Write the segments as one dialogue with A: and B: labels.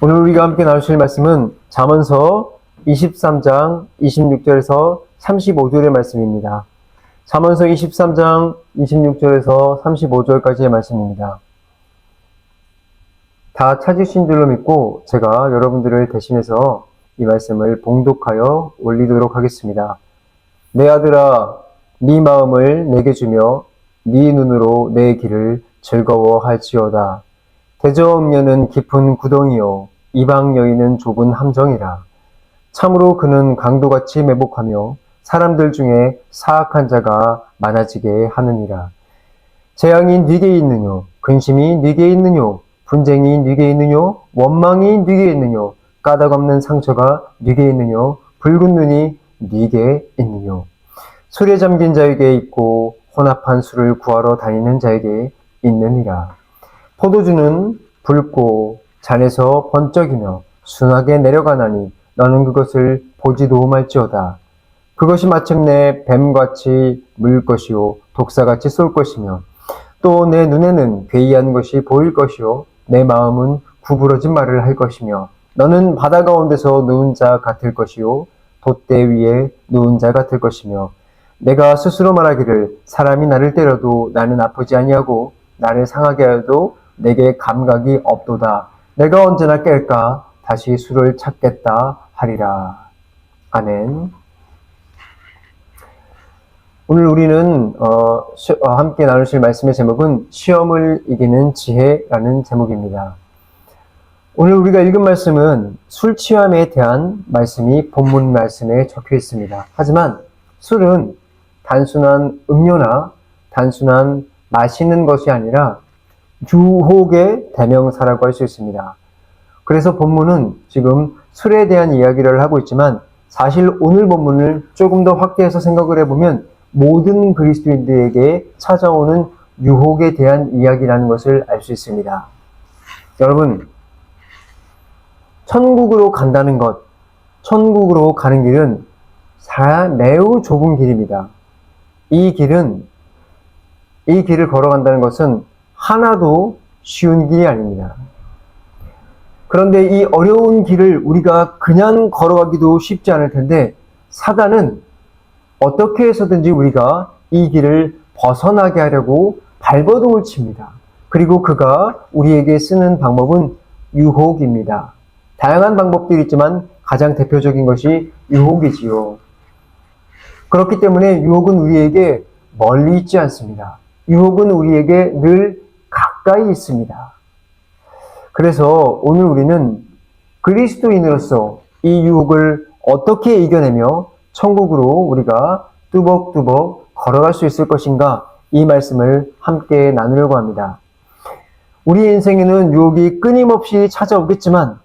A: 오늘 우리가 함께 나누실 말씀은 잠언서 23장 26절에서 35절의 말씀입니다. 잠언서 23장 26절에서 35절까지의 말씀입니다. 다 찾으신 줄로 믿고 제가 여러분들을 대신해서 이 말씀을 봉독하여 올리도록 하겠습니다. 내 아들아, 네 마음을 내게 주며 네 눈으로 내 길을 즐거워할지어다. 대저음녀는 깊은 구덩이요 이방 여인은 좁은 함정이라. 참으로 그는 강도같이 매복하며 사람들 중에 사악한 자가 많아지게 하느니라. 재앙이 네게 있느뇨, 근심이 네게 있느뇨, 분쟁이 네게 있느뇨, 원망이 네게 있느뇨, 까닭 없는 상처가 네게 있느뇨, 붉은 눈이 네게 있느뇨. 술에 잠긴 자에게 있고 혼합한 술을 구하러 다니는 자에게 있느니라. 포도주는 붉고 잔에서 번쩍이며 순하게 내려가나니 너는 그것을 보지도 말지어다. 그것이 마침내 뱀같이 물 것이요 독사같이 쏠 것이며 또 내 눈에는 괴이한 것이 보일 것이요 내 마음은 구부러진 말을 할 것이며 너는 바다 가운데서 누운 자 같을 것이요 돛대 위에 누운 자 같을 것이며 내가 스스로 말하기를 사람이 나를 때려도 나는 아프지 아니하고 나를 상하게 하여도 내게 감각이 없도다. 내가 언제나 깰까 다시 술을 찾겠다 하리라. 아멘. 오늘 우리는 함께 나누실 말씀의 제목은 시험을 이기는 지혜라는 제목입니다. 오늘 우리가 읽은 말씀은 술 취함에 대한 말씀이 본문 말씀에 적혀 있습니다. 하지만 술은 단순한 음료나 단순한 마시는 것이 아니라 유혹의 대명사라고 할 수 있습니다. 그래서 본문은 지금 술에 대한 이야기를 하고 있지만 사실 오늘 본문을 조금 더 확대해서 생각을 해보면 모든 그리스도인들에게 찾아오는 유혹에 대한 이야기라는 것을 알 수 있습니다. 여러분, 천국으로 간다는 것, 천국으로 가는 길은 매우 좁은 길입니다. 이 길을 걸어간다는 것은 하나도 쉬운 길이 아닙니다. 그런데 이 어려운 길을 우리가 그냥 걸어가기도 쉽지 않을 텐데 사단은 어떻게 해서든지 우리가 이 길을 벗어나게 하려고 발버둥을 칩니다. 그리고 그가 우리에게 쓰는 방법은 유혹입니다. 다양한 방법들이 있지만 가장 대표적인 것이 유혹이지요. 그렇기 때문에 유혹은 우리에게 멀리 있지 않습니다. 유혹은 우리에게 늘 가까이 있습니다. 그래서 오늘 우리는 그리스도인으로서 이 유혹을 어떻게 이겨내며 천국으로 우리가 뚜벅뚜벅 걸어갈 수 있을 것인가, 이 말씀을 함께 나누려고 합니다. 우리 인생에는 유혹이 끊임없이 찾아오겠지만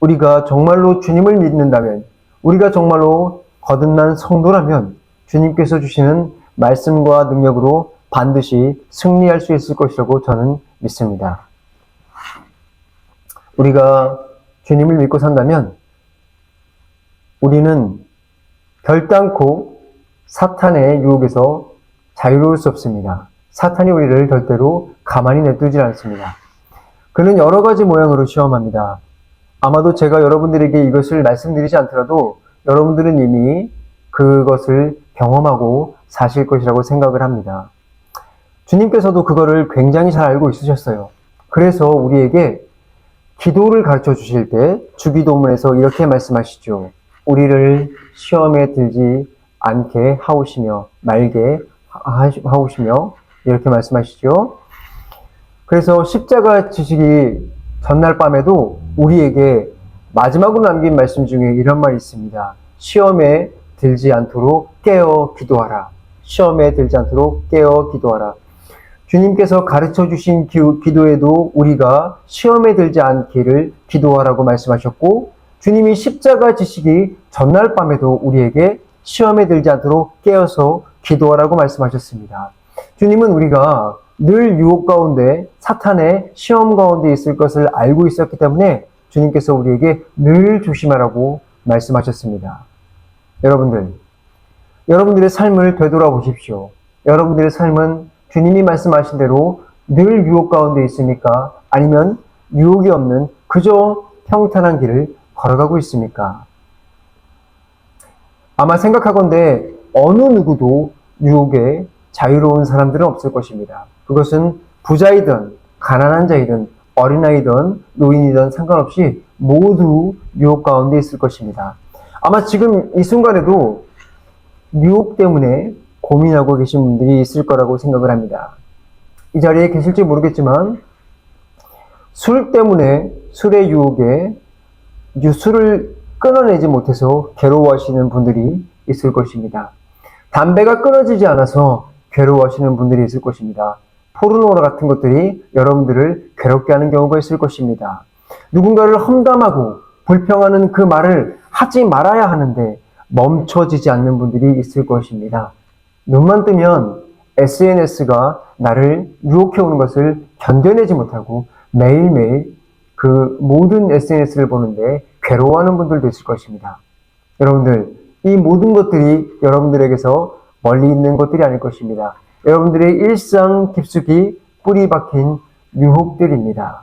A: 우리가 정말로 주님을 믿는다면, 우리가 정말로 거듭난 성도라면 주님께서 주시는 말씀과 능력으로 반드시 승리할 수 있을 것이라고 저는 믿습니다. 우리가 주님을 믿고 산다면 우리는 결단코 사탄의 유혹에서 자유로울 수 없습니다. 사탄이 우리를 절대로 가만히 내두지 않습니다. 그는 여러 가지 모양으로 시험합니다. 아마도 제가 여러분들에게 이것을 말씀드리지 않더라도 여러분들은 이미 그것을 경험하고 사실 것이라고 생각을 합니다. 주님께서도 그거를 굉장히 잘 알고 있으셨어요. 그래서 우리에게 기도를 가르쳐 주실 때 주기도문에서 이렇게 말씀하시죠. 우리를 시험에 들지 않게 하오시며 말게 하오시며 이렇게 말씀하시죠. 그래서 십자가 지시기 전날 밤에도 우리에게 마지막으로 남긴 말씀 중에 이런 말이 있습니다. 시험에 들지 않도록 깨어 기도하라. 시험에 들지 않도록 깨어 기도하라. 주님께서 가르쳐 주신 기도에도 우리가 시험에 들지 않기를 기도하라고 말씀하셨고, 주님이 십자가 지시기 전날 밤에도 우리에게 시험에 들지 않도록 깨어서 기도하라고 말씀하셨습니다. 주님은 우리가 늘 유혹 가운데, 사탄의 시험 가운데 있을 것을 알고 있었기 때문에 주님께서 우리에게 늘 조심하라고 말씀하셨습니다. 여러분들의 삶을 되돌아보십시오. 여러분들의 삶은 주님이 말씀하신 대로 늘 유혹 가운데 있습니까? 아니면 유혹이 없는 그저 평탄한 길을 걸어가고 있습니까? 아마 생각하건대 어느 누구도 유혹에 자유로운 사람들은 없을 것입니다. 그것은 부자이든 가난한 자이든 어린아이든 노인이든 상관없이 모두 유혹 가운데 있을 것입니다. 아마 지금 이 순간에도 유혹 때문에 고민하고 계신 분들이 있을 거라고 생각을 합니다. 이 자리에 계실지 모르겠지만 술 때문에 술의 유혹에 술을 끊어내지 못해서 괴로워하시는 분들이 있을 것입니다. 담배가 끊어지지 않아서 괴로워하시는 분들이 있을 것입니다. 포르노 같은 것들이 여러분들을 괴롭게 하는 경우가 있을 것입니다. 누군가를 험담하고 불평하는 그 말을 하지 말아야 하는데 멈춰지지 않는 분들이 있을 것입니다. 눈만 뜨면 SNS가 나를 유혹해오는 것을 견뎌내지 못하고 매일매일 그 모든 SNS를 보는데 괴로워하는 분들도 있을 것입니다. 여러분들, 이 모든 것들이 여러분들에게서 멀리 있는 것들이 아닐 것입니다. 여러분들의 일상 깊숙이 뿌리 박힌 유혹들입니다.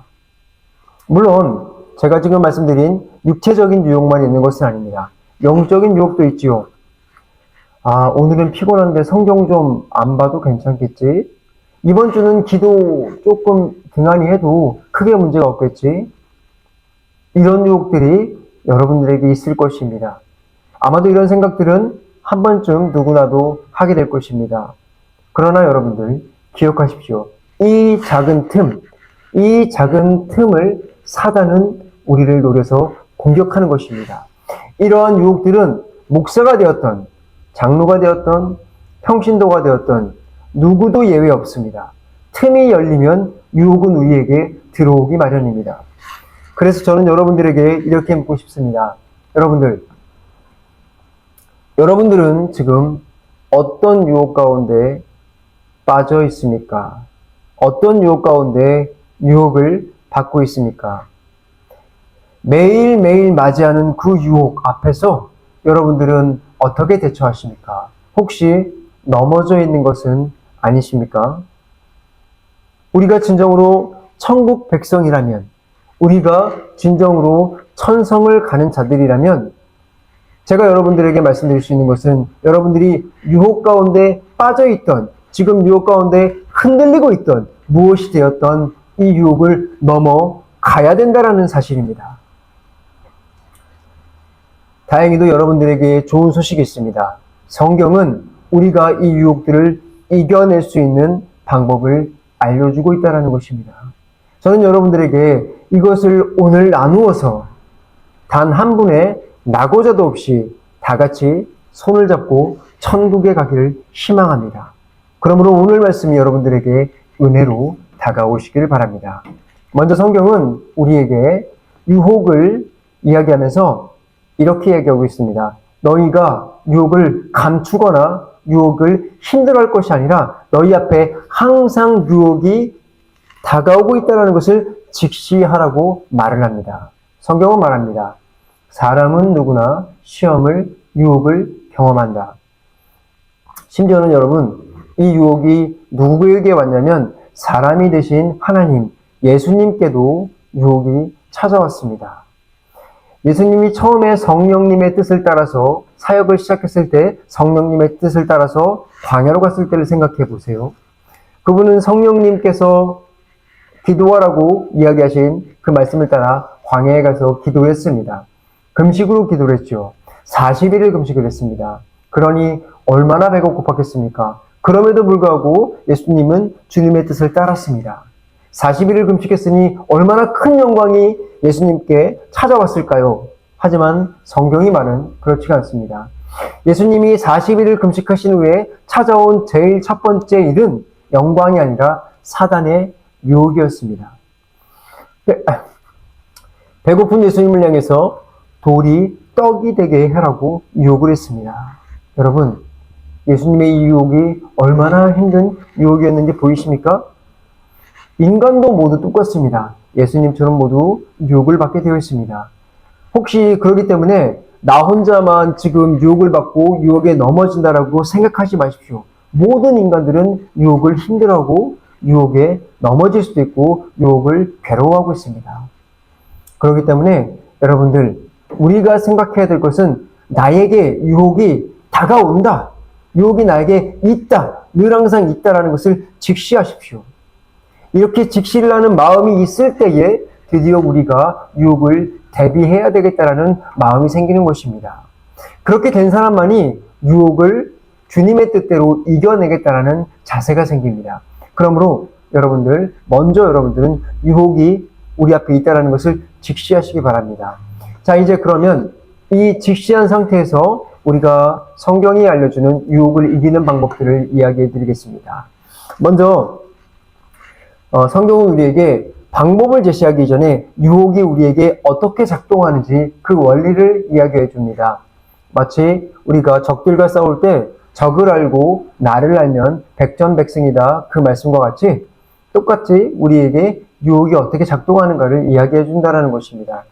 A: 물론 제가 지금 말씀드린 육체적인 유혹만 있는 것은 아닙니다. 영적인 유혹도 있지요. 오늘은 피곤한데 성경 좀 안 봐도 괜찮겠지? 이번 주는 기도 조금 등한히 해도 크게 문제가 없겠지? 이런 유혹들이 여러분들에게 있을 것입니다. 아마도 이런 생각들은 한 번쯤 누구나도 하게 될 것입니다. 그러나 여러분들 기억하십시오. 이 작은 틈을 사단은 우리를 노려서 공격하는 것입니다. 이러한 유혹들은 목사가 되었던, 장로가 되었던, 평신도가 되었던 누구도 예외 없습니다. 틈이 열리면 유혹은 우리에게 들어오기 마련입니다. 그래서 저는 여러분들에게 이렇게 묻고 싶습니다. 여러분들은 지금 어떤 유혹 가운데 빠져 있습니까? 어떤 유혹 가운데 유혹을 받고 있습니까? 매일매일 맞이하는 그 유혹 앞에서 여러분들은 어떻게 대처하십니까? 혹시 넘어져 있는 것은 아니십니까? 우리가 진정으로 천국 백성이라면, 우리가 진정으로 천성을 가는 자들이라면, 제가 여러분들에게 말씀드릴 수 있는 것은 여러분들이 유혹 가운데 빠져있던, 지금 유혹 가운데 흔들리고 있던 무엇이 되었던 이 유혹을 넘어가야 된다는 사실입니다. 다행히도 여러분들에게 좋은 소식이 있습니다. 성경은 우리가 이 유혹들을 이겨낼 수 있는 방법을 알려주고 있다는 것입니다. 저는 여러분들에게 이것을 오늘 나누어서 단 한 분의 나고자도 없이 다 같이 손을 잡고 천국에 가기를 희망합니다. 그러므로 오늘 말씀이 여러분들에게 은혜로 다가오시기를 바랍니다. 먼저 성경은 우리에게 유혹을 이야기하면서 이렇게 이야기하고 있습니다. 너희가 유혹을 감추거나 유혹을 힘들어할 것이 아니라 너희 앞에 항상 유혹이 다가오고 있다는 것을 직시하라고 말을 합니다. 성경은 말합니다. 사람은 누구나 시험을, 유혹을 경험한다. 심지어는 여러분, 이 유혹이 누구에게 왔냐면 사람이 되신 하나님, 예수님께도 유혹이 찾아왔습니다. 예수님이 처음에 성령님의 뜻을 따라서 사역을 시작했을 때 성령님의 뜻을 따라서 광야로 갔을 때를 생각해 보세요. 그분은 성령님께서 기도하라고 이야기하신 그 말씀을 따라 광야에 가서 기도했습니다. 금식으로 기도를 했죠. 40일을 금식을 했습니다. 그러니 얼마나 배가 고팠겠습니까? 그럼에도 불구하고 예수님은 주님의 뜻을 따랐습니다. 40일을 금식했으니 얼마나 큰 영광이 예수님께 찾아왔을까요? 하지만 성경이 말은 그렇지가 않습니다. 예수님이 40일을 금식하신 후에 찾아온 제일 첫 번째 일은 영광이 아니라 사단의 유혹이었습니다. 배고픈 예수님을 향해서 돌이 떡이 되게 해라고 유혹을 했습니다. 여러분, 예수님의 이 유혹이 얼마나 힘든 유혹이었는지 보이십니까? 인간도 모두 똑같습니다. 예수님처럼 모두 유혹을 받게 되어 있습니다. 혹시 그렇기 때문에 나 혼자만 지금 유혹을 받고 유혹에 넘어진다라고 생각하지 마십시오. 모든 인간들은 유혹을 힘들어하고 유혹에 넘어질 수도 있고 유혹을 괴로워하고 있습니다. 그렇기 때문에 여러분들, 우리가 생각해야 될 것은 나에게 유혹이 다가온다. 유혹이 나에게 있다. 늘 항상 있다라는 것을 직시하십시오. 이렇게 직시를 하는 마음이 있을 때에 드디어 우리가 유혹을 대비해야 되겠다라는 마음이 생기는 것입니다. 그렇게 된 사람만이 유혹을 주님의 뜻대로 이겨내겠다라는 자세가 생깁니다. 그러므로 여러분들, 먼저 여러분들은 유혹이 우리 앞에 있다는 것을 직시하시기 바랍니다. 자, 이제 그러면 이 직시한 상태에서 우리가 성경이 알려주는 유혹을 이기는 방법들을 이야기해 드리겠습니다. 먼저 성경은 우리에게 방법을 제시하기 전에 유혹이 우리에게 어떻게 작동하는지 그 원리를 이야기해 줍니다. 마치 우리가 적들과 싸울 때 적을 알고 나를 알면 백전백승이다, 그 말씀과 같이 똑같이 우리에게 유혹이 어떻게 작동하는가를 이야기해 준다는 것입니다.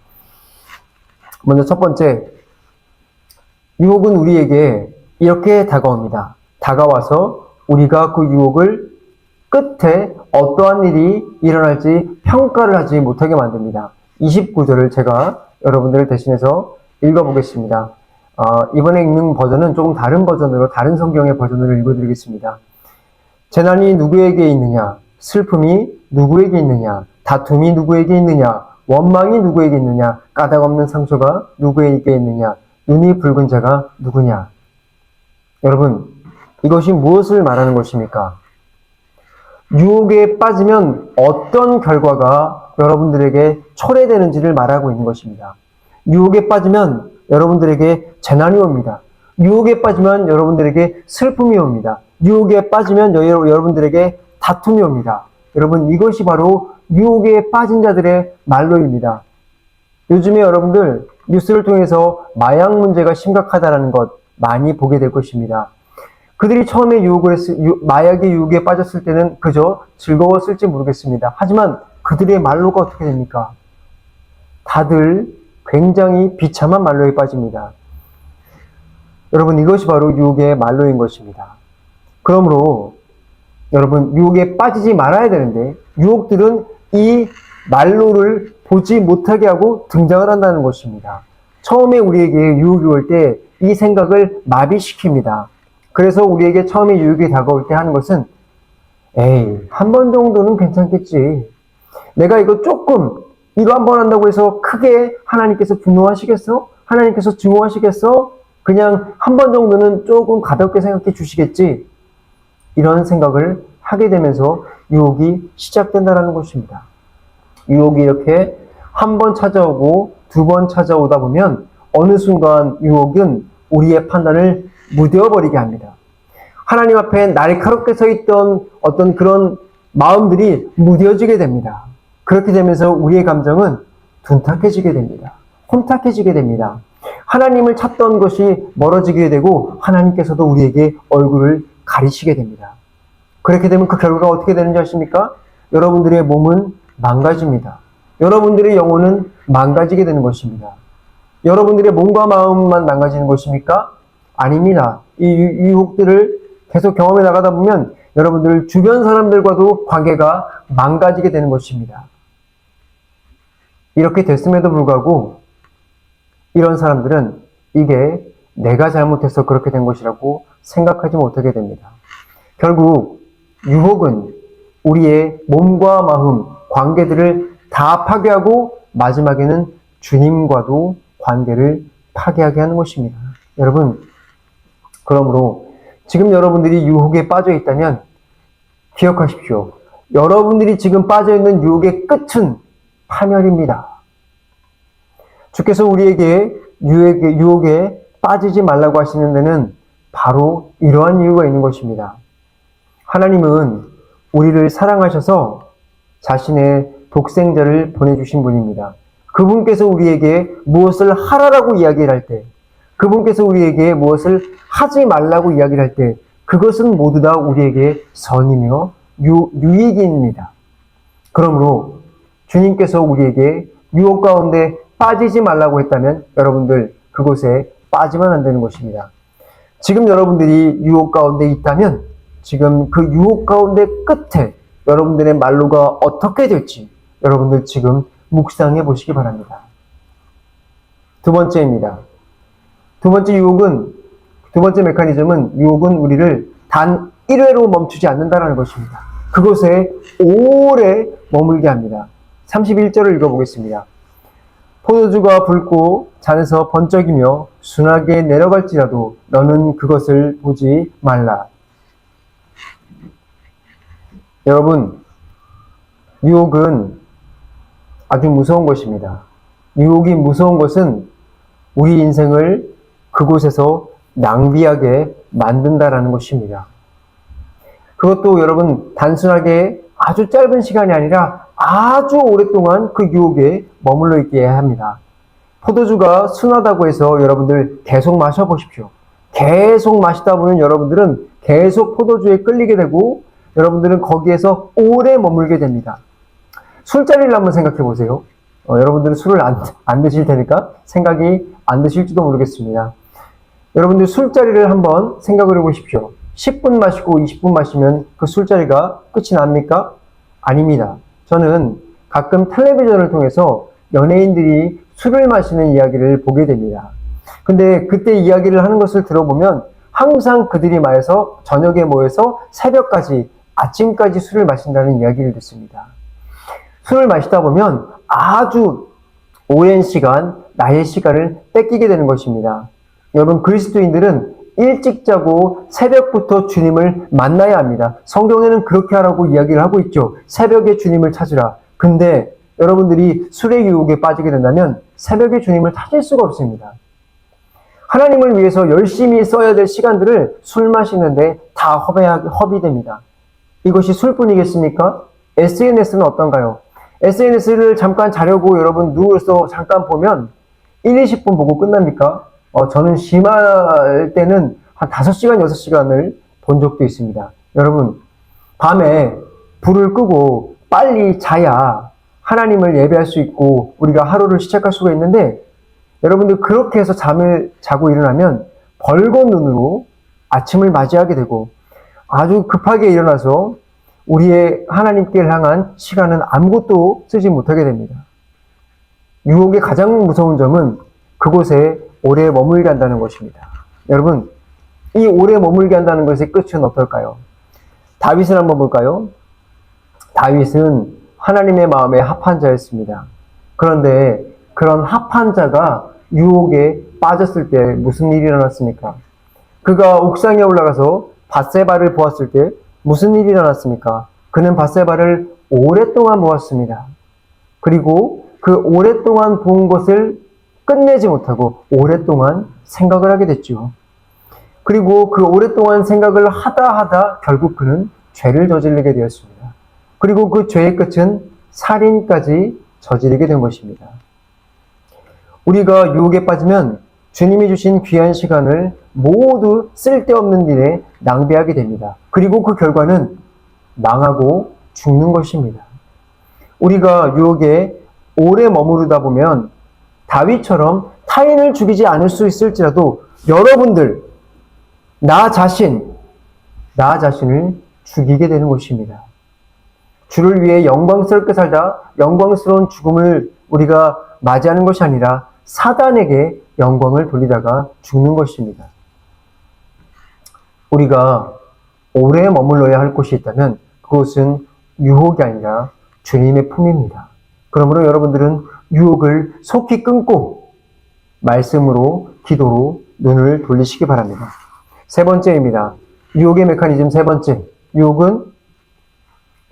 A: 먼저 첫 번째, 유혹은 우리에게 이렇게 다가옵니다. 다가와서 우리가 그 유혹을 끝에 어떠한 일이 일어날지 평가를 하지 못하게 만듭니다. 29절을 제가 여러분들을 대신해서 읽어보겠습니다. 이번에 읽는 버전은 조금 다른 버전으로, 다른 성경의 버전으로 읽어드리겠습니다. 재난이 누구에게 있느냐? 슬픔이 누구에게 있느냐? 다툼이 누구에게 있느냐? 원망이 누구에게 있느냐? 까닭 없는 상처가 누구에게 있느냐? 눈이 붉은 자가 누구냐? 여러분, 이것이 무엇을 말하는 것입니까? 유혹에 빠지면 어떤 결과가 여러분들에게 초래되는지를 말하고 있는 것입니다. 유혹에 빠지면 여러분들에게 재난이 옵니다. 유혹에 빠지면 여러분들에게 슬픔이 옵니다. 유혹에 빠지면 여러분들에게 다툼이 옵니다. 여러분, 이것이 바로 유혹에 빠진 자들의 말로입니다. 요즘에 여러분들 뉴스를 통해서 마약 문제가 심각하다는 것 많이 보게 될 것입니다. 그들이 처음에 마약의 유혹에 빠졌을 때는 그저 즐거웠을지 모르겠습니다. 하지만 그들의 말로가 어떻게 됩니까? 다들 굉장히 비참한 말로에 빠집니다. 여러분, 이것이 바로 유혹의 말로인 것입니다. 그러므로 여러분, 유혹에 빠지지 말아야 되는데 유혹들은 이 말로를 보지 못하게 하고 등장을 한다는 것입니다. 처음에 우리에게 유혹이 올 때 이 생각을 마비시킵니다. 그래서 우리에게 처음에 유혹이 다가올 때 하는 것은 에이, 한 번 정도는 괜찮겠지. 내가 이거 한 번 한다고 해서 크게 하나님께서 분노하시겠어? 하나님께서 증오하시겠어? 그냥 한 번 정도는 조금 가볍게 생각해 주시겠지? 이런 생각을 하게 되면서 유혹이 시작된다는 것입니다. 유혹이 이렇게 한 번 찾아오고 두 번 찾아오다 보면 어느 순간 유혹은 우리의 판단을 무뎌버리게 합니다. 하나님 앞에 날카롭게 서 있던 어떤 그런 마음들이 무뎌지게 됩니다. 그렇게 되면서 우리의 감정은 둔탁해지게 됩니다. 혼탁해지게 됩니다. 하나님을 찾던 것이 멀어지게 되고 하나님께서도 우리에게 얼굴을 가리시게 됩니다. 그렇게 되면 그 결과가 어떻게 되는지 아십니까? 여러분들의 몸은 망가집니다. 여러분들의 영혼은 망가지게 되는 것입니다. 여러분들의 몸과 마음만 망가지는 것입니까? 아닙니다. 이 유혹들을 계속 경험해 나가다 보면 여러분들 주변 사람들과도 관계가 망가지게 되는 것입니다. 이렇게 됐음에도 불구하고 이런 사람들은 이게 내가 잘못해서 그렇게 된 것이라고 생각하지 못하게 됩니다. 결국 유혹은 우리의 몸과 마음, 관계들을 다 파괴하고 마지막에는 주님과도 관계를 파괴하게 하는 것입니다. 여러분, 그러므로 지금 여러분들이 유혹에 빠져 있다면 기억하십시오. 여러분들이 지금 빠져 있는 유혹의 끝은 파멸입니다. 주께서 우리에게 유혹에 빠지지 말라고 하시는 데는 바로 이러한 이유가 있는 것입니다. 하나님은 우리를 사랑하셔서 자신의 독생자를 보내주신 분입니다. 그분께서 우리에게 무엇을 하라라고 이야기를 할 때, 그분께서 우리에게 무엇을 하지 말라고 이야기를 할 때, 그것은 모두 다 우리에게 선이며 유익입니다. 그러므로 주님께서 우리에게 유혹 가운데 빠지지 말라고 했다면 여러분들 그곳에 빠지면 안 되는 것입니다. 지금 여러분들이 유혹 가운데 있다면 지금 그 유혹 가운데 끝에 여러분들의 말로가 어떻게 될지 여러분들 지금 묵상해 보시기 바랍니다. 두 번째입니다. 두 번째 메커니즘은 유혹은 우리를 단 1회로 멈추지 않는다는 것입니다. 그곳에 오래 머물게 합니다. 31절을 읽어보겠습니다. 포도주가 붉고 잔에서 번쩍이며 순하게 내려갈지라도 너는 그것을 보지 말라. 여러분, 유혹은 아주 무서운 것입니다. 유혹이 무서운 것은 우리 인생을 그곳에서 낭비하게 만든다라는 것입니다. 그것도 여러분 단순하게 아주 짧은 시간이 아니라 아주 오랫동안 그 유혹에 머물러 있게 합니다. 포도주가 순하다고 해서 여러분들 계속 마셔보십시오. 계속 마시다 보면 여러분들은 계속 포도주에 끌리게 되고 여러분들은 거기에서 오래 머물게 됩니다. 술자리를 한번 생각해 보세요. 여러분들은 술을 안 드실 테니까 생각이 안 드실지도 모르겠습니다. 여러분들 술자리를 한번 생각을 해보십시오. 10분 마시고 20분 마시면 그 술자리가 끝이 납니까? 아닙니다. 저는 가끔 텔레비전을 통해서 연예인들이 술을 마시는 이야기를 보게 됩니다. 근데 그때 이야기를 하는 것을 들어보면 항상 그들이 마셔서 저녁에 모여서 새벽까지 아침까지 술을 마신다는 이야기를 듣습니다. 술을 마시다 보면 아주 오랜 시간, 나의 시간을 뺏기게 되는 것입니다. 여러분, 그리스도인들은 일찍 자고 새벽부터 주님을 만나야 합니다. 성경에는 그렇게 하라고 이야기를 하고 있죠. 새벽에 주님을 찾으라. 근데 여러분들이 술의 유혹에 빠지게 된다면 새벽에 주님을 찾을 수가 없습니다. 하나님을 위해서 열심히 써야 될 시간들을 술 마시는데 다 허비됩니다. 이것이 술뿐이겠습니까? SNS는 어떤가요? SNS를 잠깐 자려고 여러분 누워서 잠깐 보면 1, 20분 보고 끝납니까? 저는 심할 때는 한 5시간, 6시간을 본 적도 있습니다. 여러분, 밤에 불을 끄고 빨리 자야 하나님을 예배할 수 있고 우리가 하루를 시작할 수가 있는데 여러분들 그렇게 해서 잠을 자고 일어나면 벌건 눈으로 아침을 맞이하게 되고 아주 급하게 일어나서 우리의 하나님께 향한 시간은 아무것도 쓰지 못하게 됩니다. 유혹의 가장 무서운 점은 그곳에 오래 머물게 한다는 것입니다. 여러분, 이 오래 머물게 한다는 것의 끝은 어떨까요? 다윗을 한번 볼까요? 다윗은 하나님의 마음에 합한 자였습니다. 그런데 그런 합한 자가 유혹에 빠졌을 때 무슨 일이 일어났습니까? 그가 옥상에 올라가서 밧세바를 보았을 때 무슨 일이 일어났습니까? 그는 밧세바를 오랫동안 보았습니다. 그리고 그 오랫동안 본 것을 끝내지 못하고 오랫동안 생각을 하게 됐죠. 그리고 그 오랫동안 생각을 하다 결국 그는 죄를 저지르게 되었습니다. 그리고 그 죄의 끝은 살인까지 저지르게 된 것입니다. 우리가 유혹에 빠지면 주님이 주신 귀한 시간을 모두 쓸데없는 일에 낭비하게 됩니다. 그리고 그 결과는 망하고 죽는 것입니다. 우리가 유혹에 오래 머무르다 보면 다윗처럼 타인을 죽이지 않을 수 있을지라도 여러분들, 나 자신을 죽이게 되는 것입니다. 주를 위해 영광스럽게 살다 영광스러운 죽음을 우리가 맞이하는 것이 아니라 사단에게 영광을 돌리다가 죽는 것입니다. 우리가 오래 머물러야 할 곳이 있다면 그것은 유혹이 아니라 주님의 품입니다. 그러므로 여러분들은 유혹을 속히 끊고 말씀으로, 기도로 눈을 돌리시기 바랍니다. 세 번째입니다. 유혹의 메커니즘 세 번째. 유혹은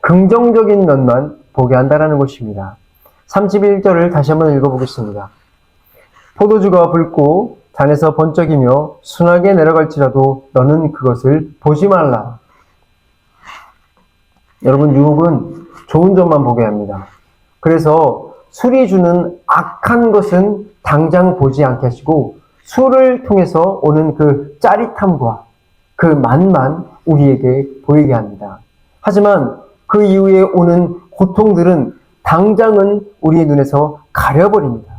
A: 긍정적인 면만 보게 한다는 것입니다. 31절을 다시 한번 읽어보겠습니다. 포도주가 붉고 잔에서 번쩍이며 순하게 내려갈지라도 너는 그것을 보지 말라. 여러분, 유혹은 좋은 점만 보게 합니다. 그래서 술이 주는 악한 것은 당장 보지 않게 하시고 술을 통해서 오는 그 짜릿함과 그 맛만 우리에게 보이게 합니다. 하지만 그 이후에 오는 고통들은 당장은 우리의 눈에서 가려버립니다.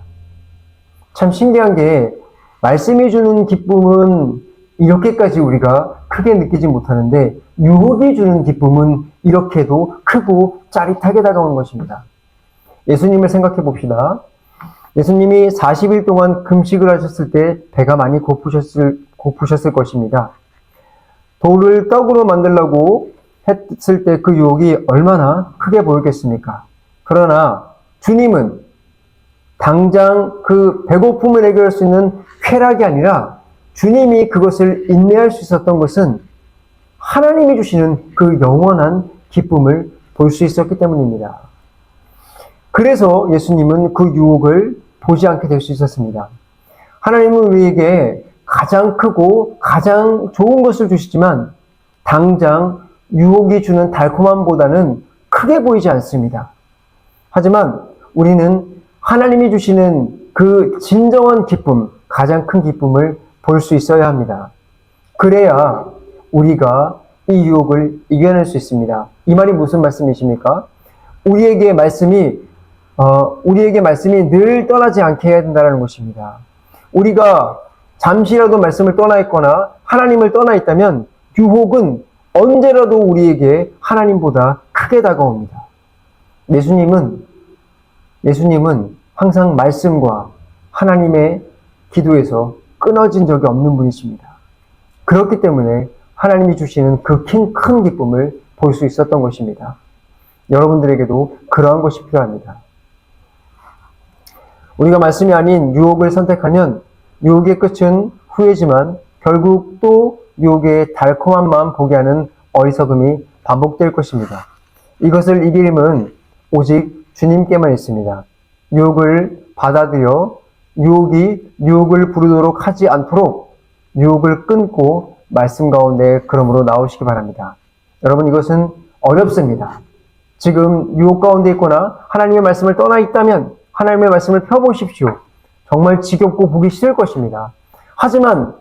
A: 참 신기한 게 말씀이 주는 기쁨은 이렇게까지 우리가 크게 느끼지 못하는데 유혹이 주는 기쁨은 이렇게도 크고 짜릿하게 다가오는 것입니다. 예수님을 생각해 봅시다. 예수님이 40일 동안 금식을 하셨을 때 배가 많이 고프셨을 것입니다. 돌을 떡으로 만들려고 했을 때 그 유혹이 얼마나 크게 보였겠습니까? 그러나 주님은 당장 그 배고픔을 해결할 수 있는 쾌락이 아니라 주님이 그것을 인내할 수 있었던 것은 하나님이 주시는 그 영원한 기쁨을 볼 수 있었기 때문입니다. 그래서 예수님은 그 유혹을 보지 않게 될 수 있었습니다. 하나님은 우리에게 가장 크고 가장 좋은 것을 주시지만 당장 유혹이 주는 달콤함보다는 크게 보이지 않습니다. 하지만 우리는 하나님이 주시는 그 진정한 기쁨, 가장 큰 기쁨을 볼 수 있어야 합니다. 그래야 우리가 이 유혹을 이겨낼 수 있습니다. 이 말이 무슨 말씀이십니까? 우리에게 말씀이 늘 떠나지 않게 해야 된다는 것입니다. 우리가 잠시라도 말씀을 떠나 있거나 하나님을 떠나 있다면 유혹은 언제라도 우리에게 하나님보다 크게 다가옵니다. 예수님은 항상 말씀과 하나님의 기도에서 끊어진 적이 없는 분이십니다. 그렇기 때문에 하나님이 주시는 그 큰 기쁨을 볼 수 있었던 것입니다. 여러분들에게도 그러한 것이 필요합니다. 우리가 말씀이 아닌 유혹을 선택하면 유혹의 끝은 후회지만 결국 또 유혹의 달콤한 마음 보게 하는 어리석음이 반복될 것입니다. 이것을 이길 힘은 오직 주님께만 있습니다. 유혹을 받아들여 유혹이 유혹을 부르도록 하지 않도록 유혹을 끊고 말씀 가운데 그러므로 나오시기 바랍니다. 여러분, 이것은 어렵습니다. 지금 유혹 가운데 있거나 하나님의 말씀을 떠나 있다면 하나님의 말씀을 펴보십시오. 정말 지겹고 보기 싫을 것입니다. 하지만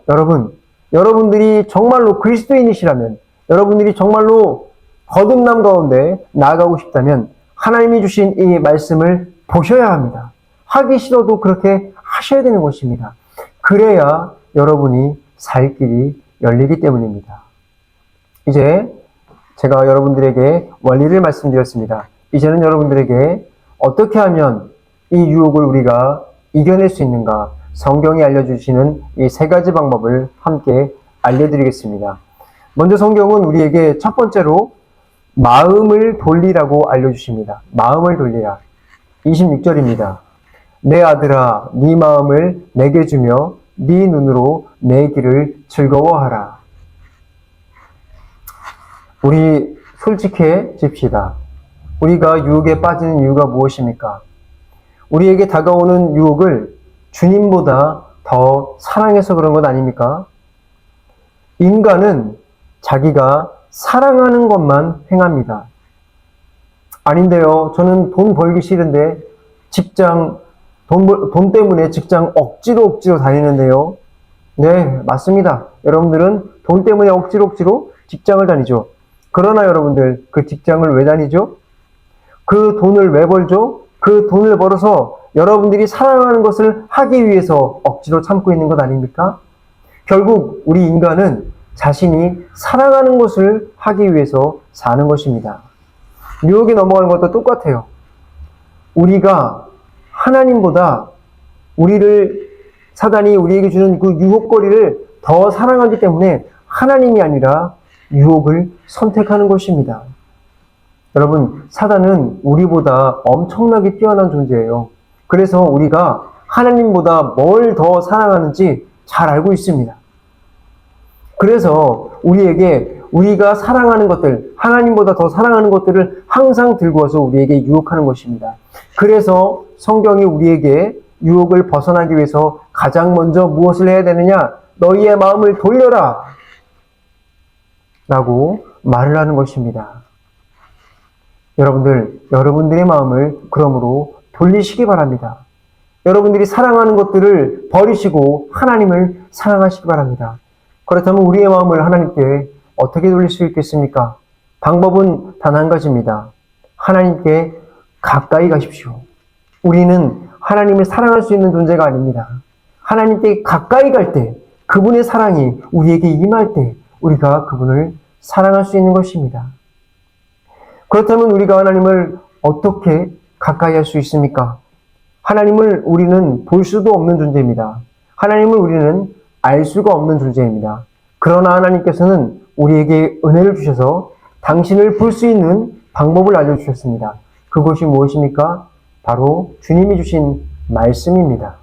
A: 여러분들이 정말로 그리스도인이시라면, 여러분들이 정말로 거듭남 가운데 나아가고 싶다면 하나님이 주신 이 말씀을 보셔야 합니다. 하기 싫어도 그렇게 하셔야 되는 것입니다. 그래야 여러분이 살 길이 열리기 때문입니다. 이제 제가 여러분들에게 원리를 말씀드렸습니다. 이제는 여러분들에게 어떻게 하면 이 유혹을 우리가 이겨낼 수 있는가, 성경이 알려주시는 이 세 가지 방법을 함께 알려드리겠습니다. 먼저 성경은 우리에게 첫 번째로 마음을 돌리라고 알려주십니다. 마음을 돌리라. 26절입니다. 내 아들아, 네 마음을 내게 주며 네 눈으로 내 길을 즐거워하라. 우리 솔직해집시다. 우리가 유혹에 빠지는 이유가 무엇입니까? 우리에게 다가오는 유혹을 주님보다 더 사랑해서 그런 것 아닙니까? 인간은 자기가 사랑하는 것만 행합니다. 아닌데요. 저는 돈 벌기 싫은데 돈 때문에 직장 억지로 다니는데요. 네, 맞습니다. 여러분들은 돈 때문에 억지로 직장을 다니죠. 그러나 여러분들, 그 직장을 왜 다니죠? 그 돈을 왜 벌죠? 그 돈을 벌어서 여러분들이 사랑하는 것을 하기 위해서 억지로 참고 있는 것 아닙니까? 결국 우리 인간은 자신이 사랑하는 것을 하기 위해서 사는 것입니다. 유혹에 넘어가는 것도 똑같아요. 우리가 하나님보다 사단이 우리에게 주는 그 유혹거리를 더 사랑하기 때문에 하나님이 아니라 유혹을 선택하는 것입니다. 여러분, 사단은 우리보다 엄청나게 뛰어난 존재예요. 그래서 우리가 하나님보다 뭘 더 사랑하는지 잘 알고 있습니다. 그래서 우리가 사랑하는 것들, 하나님보다 더 사랑하는 것들을 항상 들고 와서 우리에게 유혹하는 것입니다. 그래서 성경이 우리에게 유혹을 벗어나기 위해서 가장 먼저 무엇을 해야 되느냐? 너희의 마음을 돌려라! 라고 말을 하는 것입니다. 여러분들의 마음을 그러므로 돌리시기 바랍니다. 여러분들이 사랑하는 것들을 버리시고 하나님을 사랑하시기 바랍니다. 그렇다면 우리의 마음을 하나님께 어떻게 돌릴 수 있겠습니까? 방법은 단 한 가지입니다. 하나님께 가까이 가십시오. 우리는 하나님을 사랑할 수 있는 존재가 아닙니다. 하나님께 가까이 갈 때, 그분의 사랑이 우리에게 임할 때 우리가 그분을 사랑할 수 있는 것입니다. 그렇다면 우리가 하나님을 어떻게 가까이 할 수 있습니까? 하나님을 우리는 볼 수도 없는 존재입니다. 하나님을 우리는 알 수가 없는 존재입니다. 그러나 하나님께서는 우리에게 은혜를 주셔서 당신을 볼 수 있는 방법을 알려주셨습니다. 그것이 무엇입니까? 바로 주님이 주신 말씀입니다.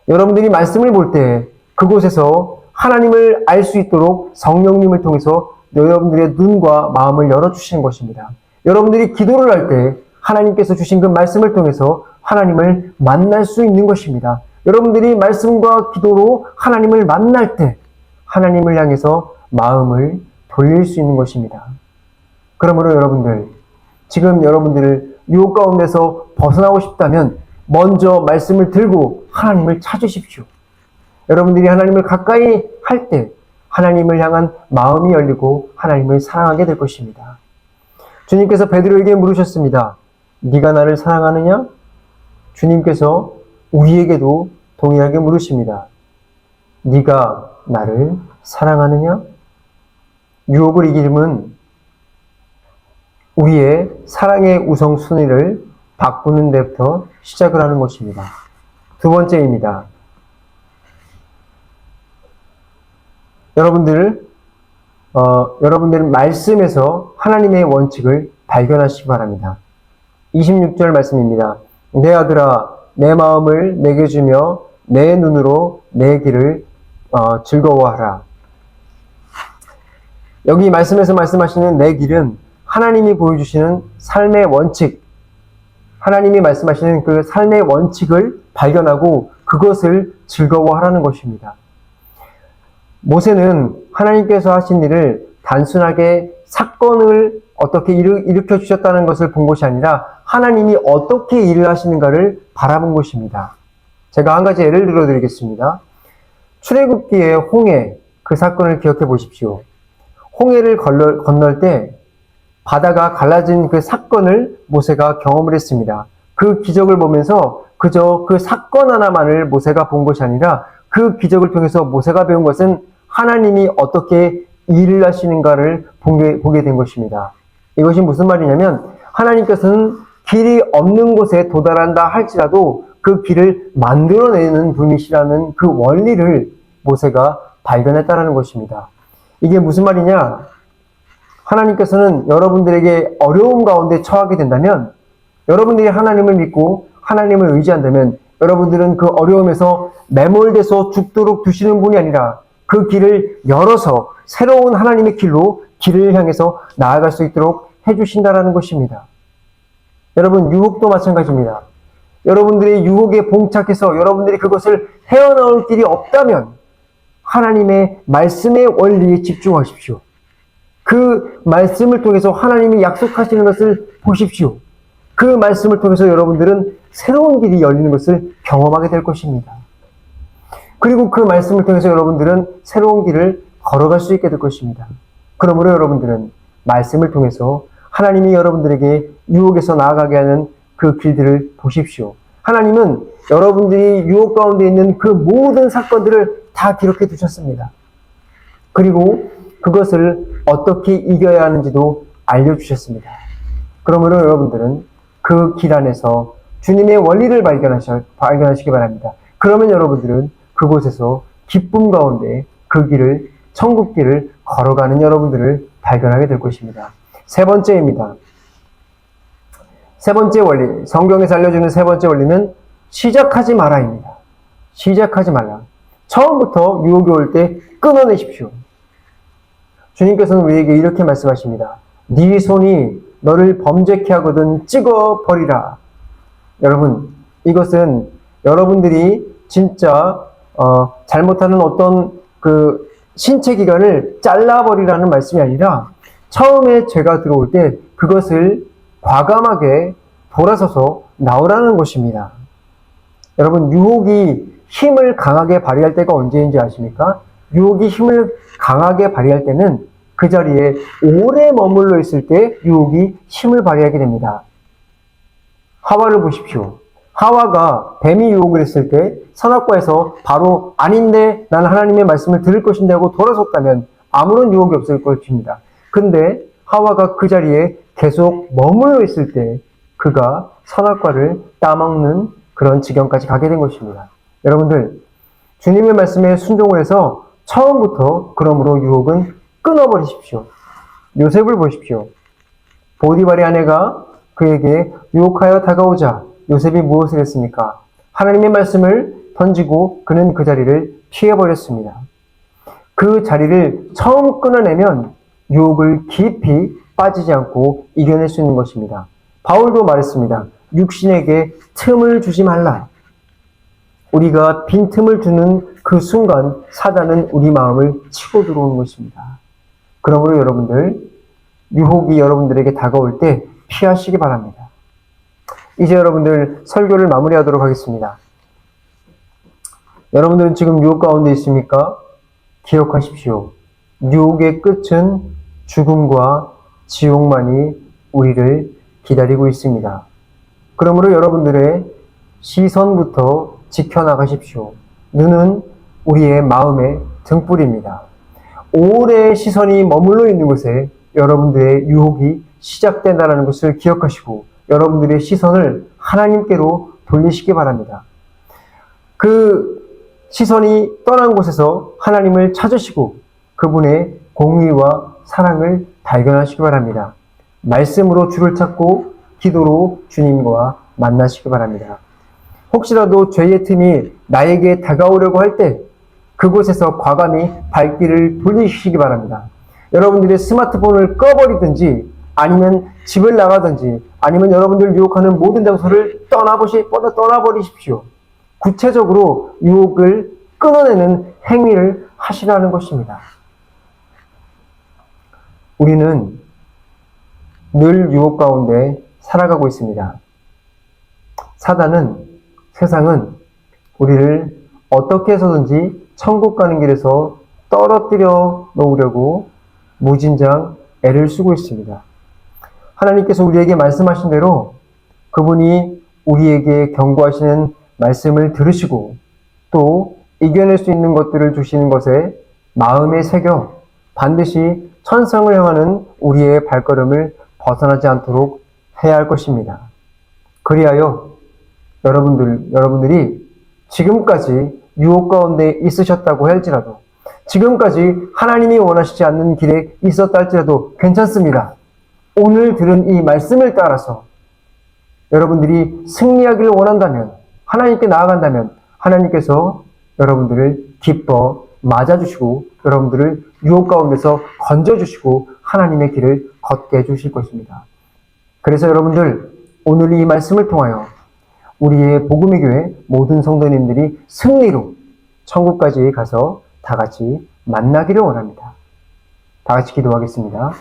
A: 여러분들이 말씀을 볼 때 그곳에서 하나님을 알 수 있도록 성령님을 통해서 여러분들의 눈과 마음을 열어주시는 것입니다. 여러분들이 기도를 할 때 하나님께서 주신 그 말씀을 통해서 하나님을 만날 수 있는 것입니다. 여러분들이 말씀과 기도로 하나님을 만날 때 하나님을 향해서 마음을 돌릴 수 있는 것입니다. 그러므로 여러분들, 지금 여러분들을 유혹 가운데서 벗어나고 싶다면 먼저 말씀을 들고 하나님을 찾으십시오. 여러분들이 하나님을 가까이 할 때 하나님을 향한 마음이 열리고 하나님을 사랑하게 될 것입니다. 주님께서 베드로에게 물으셨습니다. 네가 나를 사랑하느냐? 주님께서 우리에게도 동일하게 물으십니다. 네가 나를 사랑하느냐? 유혹을 이기려면 우리의 사랑의 우선순위를 바꾸는 데부터 시작을 하는 것입니다. 두 번째입니다. 여러분들 말씀에서 하나님의 원칙을 발견하시기 바랍니다. 26절 말씀입니다. 내 아들아, 내 마음을 내게 주며 내 눈으로 내 길을 즐거워하라. 여기 말씀에서 말씀하시는 내 길은 하나님이 보여주시는 삶의 원칙, 하나님이 말씀하시는 그 삶의 원칙을 발견하고 그것을 즐거워하라는 것입니다. 모세는 하나님께서 하신 일을 단순하게 사건을 어떻게 일으켜 주셨다는 것을 본 것이 아니라 하나님이 어떻게 일을 하시는가를 바라본 것입니다. 제가 한 가지 예를 들어 드리겠습니다. 출애굽기의 홍해, 그 사건을 기억해 보십시오. 홍해를 건널 때 바다가 갈라진 그 사건을 모세가 경험을 했습니다. 그 기적을 보면서 그저 그 사건 하나만을 모세가 본 것이 아니라 그 기적을 통해서 모세가 배운 것은 하나님이 어떻게 일을 하시는가를 보게 된 것입니다. 이것이 무슨 말이냐면 하나님께서는 길이 없는 곳에 도달한다 할지라도 그 길을 만들어내는 분이시라는 그 원리를 모세가 발견했다는 것입니다. 이게 무슨 말이냐? 하나님께서는 여러분들에게 어려움 가운데 처하게 된다면 여러분들이 하나님을 믿고 하나님을 의지한다면 여러분들은 그 어려움에서 매몰돼서 죽도록 두시는 분이 아니라 그 길을 열어서 새로운 하나님의 길로 길을 향해서 나아갈 수 있도록 해주신다라는 것입니다. 여러분, 유혹도 마찬가지입니다. 여러분들의 유혹에 봉착해서 여러분들이 그것을 헤어나올 길이 없다면 하나님의 말씀의 원리에 집중하십시오. 그 말씀을 통해서 하나님이 약속하시는 것을 보십시오. 그 말씀을 통해서 여러분들은 새로운 길이 열리는 것을 경험하게 될 것입니다. 그리고 그 말씀을 통해서 여러분들은 새로운 길을 걸어갈 수 있게 될 것입니다. 그러므로 여러분들은 말씀을 통해서 하나님이 여러분들에게 유혹에서 나아가게 하는 그 길들을 보십시오. 하나님은 여러분들이 유혹 가운데 있는 그 모든 사건들을 다 기록해 두셨습니다. 그리고 그것을 어떻게 이겨야 하는지도 알려주셨습니다. 그러므로 여러분들은 그 길 안에서 주님의 원리를 발견하시기 바랍니다. 그러면 여러분들은 그곳에서 기쁨 가운데 그 길을, 천국 길을 걸어가는 여러분들을 발견하게 될 것입니다. 세 번째입니다. 세 번째 원리, 성경에서 알려주는 세 번째 원리는 시작하지 마라입니다. 시작하지 말라. 처음부터 유혹이 올 때 끊어내십시오. 주님께서는 우리에게 이렇게 말씀하십니다. 네 손이 너를 범죄케 하거든 찍어버리라. 여러분, 이것은 여러분들이 진짜 잘못하는 어떤 그 신체 기관을 잘라버리라는 말씀이 아니라 처음에 죄가 들어올 때 그것을 과감하게 돌아서서 나오라는 것입니다. 여러분, 유혹이 힘을 강하게 발휘할 때가 언제인지 아십니까? 유혹이 힘을 강하게 발휘할 때는 그 자리에 오래 머물러 있을 때 유혹이 힘을 발휘하게 됩니다. 하와를 보십시오. 하와가 뱀이 유혹을 했을 때 선악과에서 바로 아닌데 나는 하나님의 말씀을 들을 것인데 하고 돌아섰다면 아무런 유혹이 없을 것입니다. 근데 하와가 그 자리에 계속 머물러 있을 때 그가 선악과를 따먹는 그런 지경까지 가게 된 것입니다. 여러분들, 주님의 말씀에 순종을 해서 처음부터 그러므로 유혹은 끊어버리십시오. 요셉을 보십시오. 보디발의 아내가 그에게 유혹하여 다가오자 요셉이 무엇을 했습니까? 하나님의 말씀을 던지고 그는 그 자리를 피해버렸습니다. 그 자리를 처음 끊어내면 유혹을 깊이 빠지지 않고 이겨낼 수 있는 것입니다. 바울도 말했습니다. 육신에게 틈을 주지 말라. 우리가 빈틈을 주는 그 순간 사단은 우리 마음을 치고 들어오는 것입니다. 그러므로 여러분들, 유혹이 여러분들에게 다가올 때 피하시기 바랍니다. 이제 여러분들 설교를 마무리하도록 하겠습니다. 여러분들은 지금 유혹 가운데 있습니까? 기억하십시오. 유혹의 끝은 죽음과 지옥만이 우리를 기다리고 있습니다. 그러므로 여러분들의 시선부터 지켜나가십시오. 눈은 우리의 마음의 등불입니다. 오래 시선이 머물러 있는 곳에 여러분들의 유혹이 시작된다는 것을 기억하시고 여러분들의 시선을 하나님께로 돌리시기 바랍니다. 그 시선이 떠난 곳에서 하나님을 찾으시고 그분의 공의와 사랑을 발견하시기 바랍니다. 말씀으로 주를 찾고 기도로 주님과 만나시기 바랍니다. 혹시라도 죄의 틈이 나에게 다가오려고 할 때 그곳에서 과감히 발길을 돌리시기 바랍니다. 여러분들의 스마트폰을 꺼버리든지 아니면 집을 나가든지 아니면 여러분들 유혹하는 모든 장소를 떠나버리십시오. 구체적으로 유혹을 끊어내는 행위를 하시라는 것입니다. 우리는 늘 유혹 가운데 살아가고 있습니다. 사단은, 세상은 우리를 어떻게 해서든지 천국 가는 길에서 떨어뜨려 놓으려고 무진장 애를 쓰고 있습니다. 하나님께서 우리에게 말씀하신 대로 그분이 우리에게 경고하시는 말씀을 들으시고 또 이겨낼 수 있는 것들을 주시는 것에 마음에 새겨 반드시 천성을 향하는 우리의 발걸음을 벗어나지 않도록 해야 할 것입니다. 그리하여 여러분들이 지금까지 유혹 가운데 있으셨다고 할지라도 지금까지 하나님이 원하시지 않는 길에 있었다 할지라도 괜찮습니다. 오늘 들은 이 말씀을 따라서 여러분들이 승리하기를 원한다면 하나님께 나아간다면 하나님께서 여러분들을 기뻐 맞아주시고 여러분들을 유혹 가운데서 건져주시고 하나님의 길을 걷게 해주실 것입니다. 그래서 여러분들 오늘 이 말씀을 통하여 우리의 복음의 교회 모든 성도님들이 승리로 천국까지 가서 다 같이 만나기를 원합니다. 다 같이 기도하겠습니다.